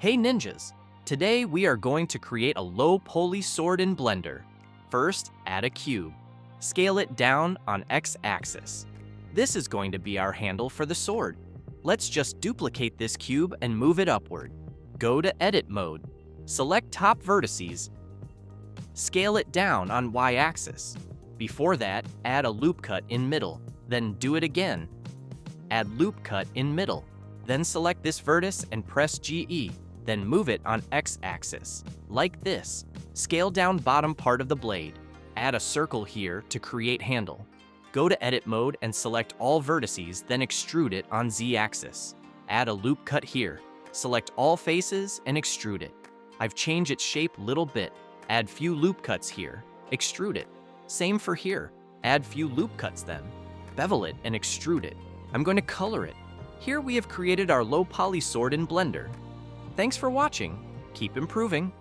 Hey ninjas! Today we are going to create a low poly sword in Blender. First, add a cube. Scale it down on X-axis. This is going to be our handle for the sword. Let's just duplicate this cube and move it upward. Go to Edit mode. Select top vertices. Scale it down on Y-axis. Before that, add a loop cut in middle. Then do it again. Add loop cut in middle. Then select this vertex and press GE. Then move it on X-axis, like this. Scale down bottom part of the blade. Add a circle here to create handle. Go to Edit mode and select all vertices, then extrude it on Z-axis. Add a loop cut here. Select all faces and extrude it. I've changed its shape little bit. Add few loop cuts here. Extrude it. Same for here. Add few loop cuts then. Bevel it and extrude it. I'm going to color it. Here we have created our low poly sword in Blender. Thanks for watching. Keep improving.